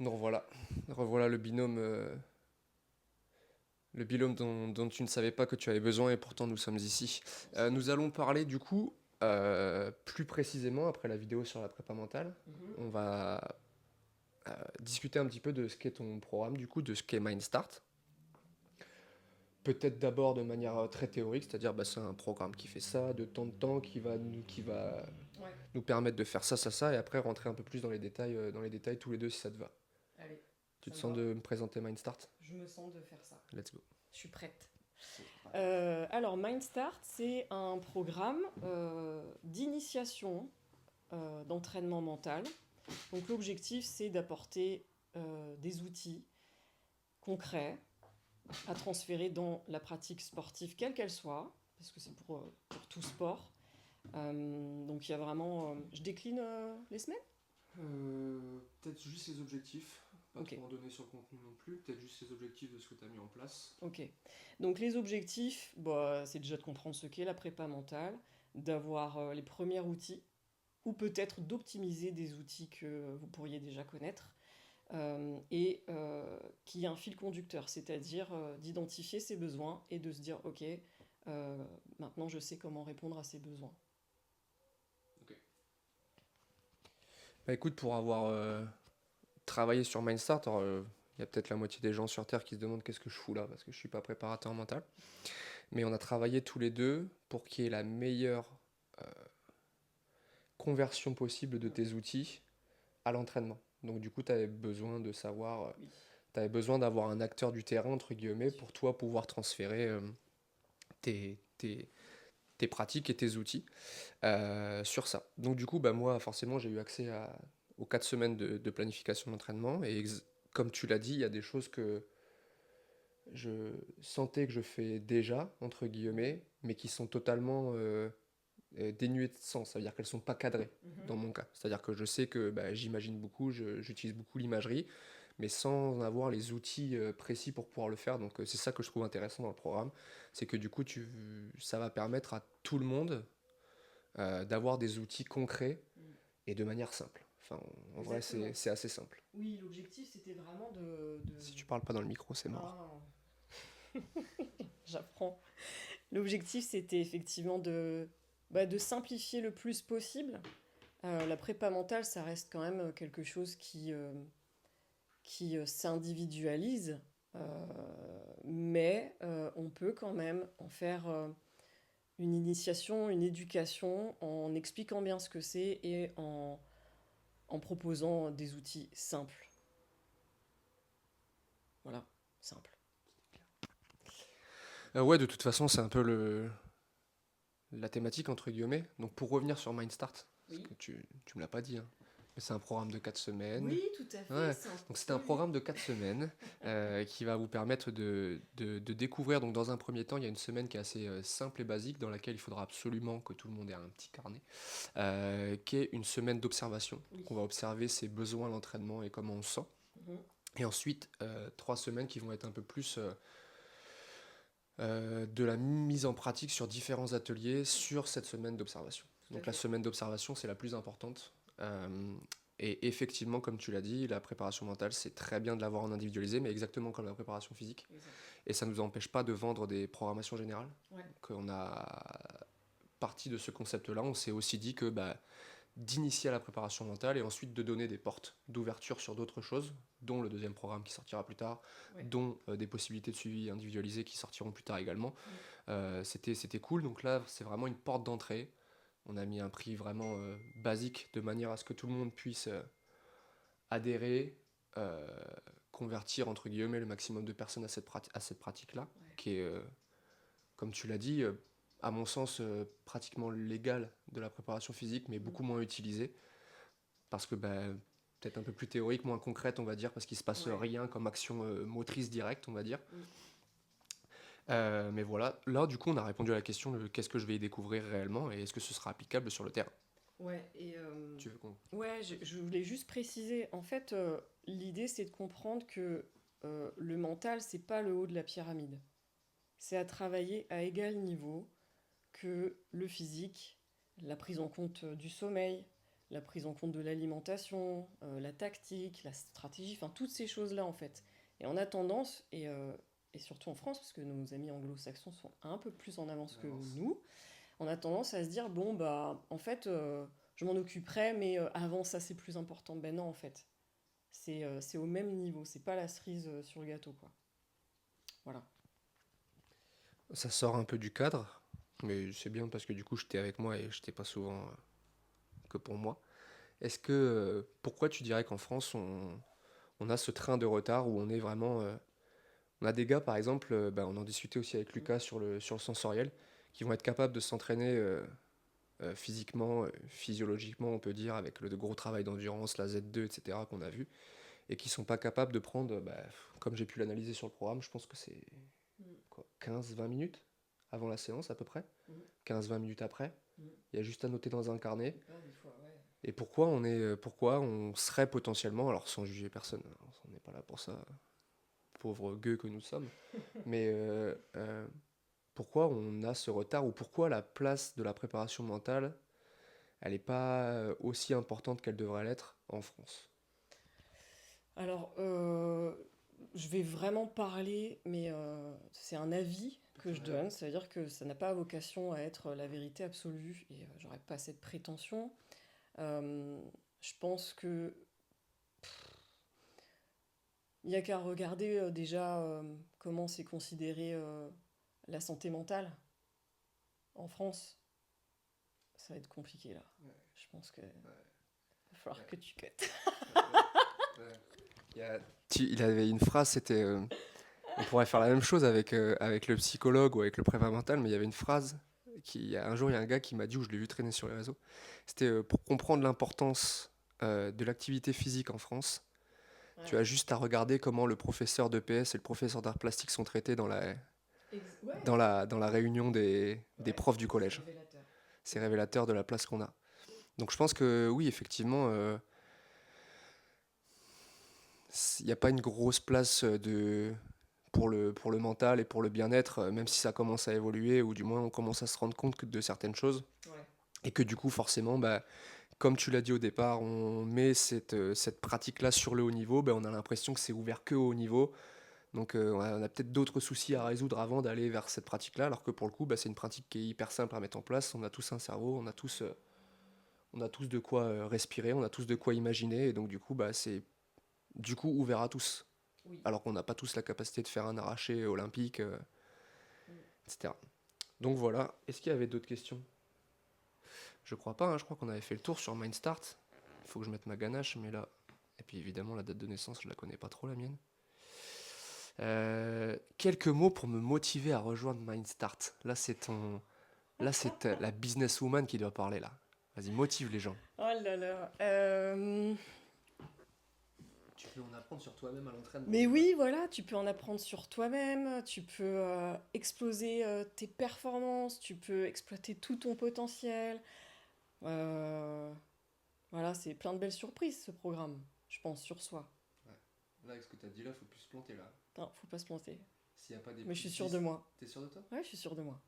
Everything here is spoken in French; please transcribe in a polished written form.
Nous revoilà. Revoilà le binôme dont tu ne savais pas que tu avais besoin et pourtant nous sommes ici. Nous allons parler du coup plus précisément après la vidéo sur la prépa mentale. Mhm. On va discuter un petit peu de ce qu'est ton programme, du coup, de ce qu'est Mindstart. Peut-être d'abord de manière très théorique, c'est-à-dire c'est un programme qui fait ça de temps en temps, qui va Ouais, nous permettre de faire ça, et après rentrer un peu plus dans les détails tous les deux si ça te va. allez, Tu ça te me sens va. de me présenter Mindstart? Je me sens de faire ça. Let's go. Je suis prête. C'est parti. Alors, Mindstart, c'est un programme d'initiation d'entraînement mental. Donc, l'objectif, c'est d'apporter des outils concrets à transférer dans la pratique sportive, quelle qu'elle soit, parce que c'est pour tout sport. Donc, il y a vraiment. Je décline les semaines. Peut-être juste les objectifs, pas Ok. trop en donner sur le contenu non plus, peut-être juste les objectifs de ce que tu as mis en place. Ok. Donc les objectifs, bah, c'est déjà de comprendre ce qu'est la prépa mentale, d'avoir les premiers outils, ou peut-être d'optimiser des outils que vous pourriez déjà connaître, et qu'il y ait un fil conducteur, c'est-à-dire d'identifier ses besoins et de se dire, ok, maintenant je sais comment répondre à ces besoins. Ok. Bah écoute, pour avoir travaillé sur Mindstart, il y a peut-être la moitié des gens sur Terre qui se demandent qu'est-ce que je fous là, parce que je suis pas préparateur mental. Mais on a travaillé tous les deux pour qu'il y ait la meilleure conversion possible de Mm. tes outils à l'entraînement. Donc du coup, tu avais besoin de savoir, Oui, tu avais besoin d'avoir un acteur du terrain, entre bien guillemets, sûr. pour toi pouvoir transférer tes, tes- tes pratiques et tes outils sur ça. Donc du coup, moi, forcément, j'ai eu accès aux 4 semaines de planification d'entraînement. Et comme tu l'as dit, il y a des choses que je sentais que je fais déjà, entre Mhm. guillemets, mais qui sont totalement dénuées de sens. Ça veut dire qu'elles sont pas cadrées Mhm. dans mon cas. C'est-à-dire que je sais que j'imagine beaucoup, j'utilise beaucoup l'imagerie, mais sans avoir les outils précis pour pouvoir le faire. Donc c'est ça que je trouve intéressant dans le programme, c'est que du coup ça va permettre à tout le monde d'avoir des outils concrets Mm. et de manière simple. Enfin, en vrai, Exactement. c'est assez simple. Oui, l'objectif c'était vraiment Si tu parles pas dans le micro, c'est mort. Ah, j'apprends. L'objectif, c'était effectivement de simplifier le plus possible. La prépa mentale, ça reste quand même quelque chose qui s'individualise, euh, mais on peut quand même en faire une initiation, une éducation, en expliquant bien ce que c'est et en proposant des outils simples. Voilà, simple. Ouais, de toute façon, c'est un peu la thématique, entre guillemets. Donc, pour revenir sur Mindstart, parce Oui. que tu me l'as pas dit, hein, mais c'est un programme de 4 semaines. Oui, tout à fait. Ouais, donc c'est un Oui, oui. programme de 4 semaines qui va vous permettre de découvrir. Donc, dans un premier temps, il y a une semaine qui est assez simple et basique, dans laquelle il faudra absolument que tout le monde ait un petit carnet, qui est une semaine d'observation. Oui. Donc, on va observer ses besoins à l'entraînement et comment on se sent. Mhm. Et ensuite, 3 semaines qui vont être un peu plus de la mise en pratique sur différents ateliers sur cette semaine d'observation. Tout à Donc la fait. semaine d'observation, c'est la plus importante. Et effectivement, comme tu l'as dit, la préparation mentale, c'est très bien de l'avoir en individualisé, mais exactement comme la préparation physique. Exact. Et ça ne nous empêche pas de vendre des programmations générales. Ouais. Donc on a parti de ce concept-là, on s'est aussi dit que d'initier à la préparation mentale et ensuite de donner des portes d'ouverture sur d'autres choses, dont le deuxième programme qui sortira plus tard, Ouais. dont des possibilités de suivi individualisé qui sortiront plus tard également. Mm. C'était cool, donc là c'est vraiment une porte d'entrée. On a mis un prix vraiment basique de manière à ce que tout le monde puisse adhérer, euh, convertir entre guillemets le maximum de personnes à cette pratique-là, Ouais. qui est, comme tu l'as dit, à mon sens pratiquement légale de la préparation physique, mais Mm. beaucoup moins utilisée parce que peut-être un peu plus théorique, moins concrète, on va dire, parce qu'il se passe Ouais. rien comme action motrice directe, on va dire. Mm. Mais voilà, là du coup on a répondu à la question de qu'est-ce que je vais y découvrir réellement et est-ce que ce sera applicable sur le terrain. Ouais, et Tu veux qu'on... ouais, je voulais juste préciser. En fait, l'idée, c'est de comprendre que le mental, c'est pas le haut de la pyramide. C'est à travailler à égal niveau que le physique, la prise en compte du sommeil, la prise en compte de l'alimentation, la tactique, la stratégie, enfin toutes ces choses-là en fait. Et on a tendance, et surtout en France, parce que nos amis anglo-saxons sont un peu plus en avance que nous, on a tendance à se dire, bon bah en fait, je m'en occuperai, mais avant ça c'est plus important. Ben non en fait, c'est au même niveau, c'est pas la cerise sur le gâteau quoi. Voilà. Ça sort un peu du cadre, mais c'est bien parce que du coup, j'étais avec moi et j'étais pas souvent que pour moi. Pourquoi tu dirais qu'en France, on a ce train de retard où on est vraiment. On a des gars, par exemple, bah, on en discutait aussi avec Lucas sur le sensoriel, qui vont être capables de s'entraîner physiquement, physiologiquement, on peut dire, avec le gros travail d'endurance, la Z2, etc., qu'on a vu, et qui sont pas capables de prendre, bah, comme j'ai pu l'analyser sur le programme, je pense que c'est Mm, quoi, 15-20 minutes avant la séance à peu près, mm, 15-20 minutes après. mm. Il y a juste à noter dans un carnet. Ah, des fois, ouais. Et pourquoi on serait potentiellement, alors sans juger personne, hein, on n'est pas là pour ça, pauvres gueux que nous sommes, mais pourquoi on a ce retard ou pourquoi la place de la préparation mentale, elle n'est pas aussi importante qu'elle devrait l'être en France. Alors, je vais vraiment parler, mais c'est un avis que je donne. Ça veut dire que ça n'a pas vocation à être la vérité absolue et j'aurais pas cette prétention. Euh, je pense que il n'y a qu'à regarder déjà comment c'est considéré la santé mentale en France. Ça va être compliqué là. Ouais, Je pense que ouais, va falloir ouais, que tu cuttes. ouais. Il avait une phrase, c'était on pourrait faire la même chose avec le psychologue ou avec le prépa mental, mais il y avait une phrase un jour, il y a un gars qui m'a dit, où je l'ai vu traîner sur les réseaux, c'était pour comprendre l'importance de l'activité physique en France, tu Ouais. as juste à regarder comment le professeur de PS et le professeur d'art plastique sont traités Ouais, dans la réunion des ouais, profs du c'est collège. révélateur. C'est révélateur de la place qu'on a. Donc je pense que oui, effectivement, il n'y a pas une grosse place pour le mental et pour le bien-être, même si ça commence à évoluer, ou du moins on commence à se rendre compte de certaines choses. Ouais. Et que du coup, forcément, bah, comme tu l'as dit au départ, on met cette pratique-là sur le haut niveau, bah, on a l'impression que c'est ouvert que au haut niveau. Donc on a peut-être d'autres soucis à résoudre avant d'aller vers cette pratique-là, alors que pour le coup, bah, c'est une pratique qui est hyper simple à mettre en place. On a tous un cerveau, on a tous de quoi respirer, on a tous de quoi imaginer, et donc du coup, bah, c'est du coup ouvert à tous. Oui. Alors qu'on n'a pas tous la capacité de faire un arraché olympique, Mm. etc. Donc voilà. Est-ce qu'il y avait d'autres questions? Je crois pas, hein, je crois qu'on avait fait le tour sur Mindstart. Il faut que je mette ma ganache, mais là. Et puis évidemment, la date de naissance, je la connais pas trop, la mienne. Quelques mots pour me motiver à rejoindre Mindstart. Là, c'est la businesswoman qui doit parler, là. Vas-y, motive les gens. Oh là là. Tu peux en apprendre sur toi-même à l'entraînement. Mais oui, voilà, tu peux en apprendre sur toi-même, tu peux exploser tes performances, tu peux exploiter tout ton potentiel. Euh, voilà, c'est plein de belles surprises ce programme, je pense, sur soi. Ouais. Là, avec ce que tu as dit là, faut plus se planter là. Non, faut pas se planter. S'il n'y a pas des Mais je petites suis sûre de pistes, moi. t'es sûr de toi? Ouais, je suis sûre de moi.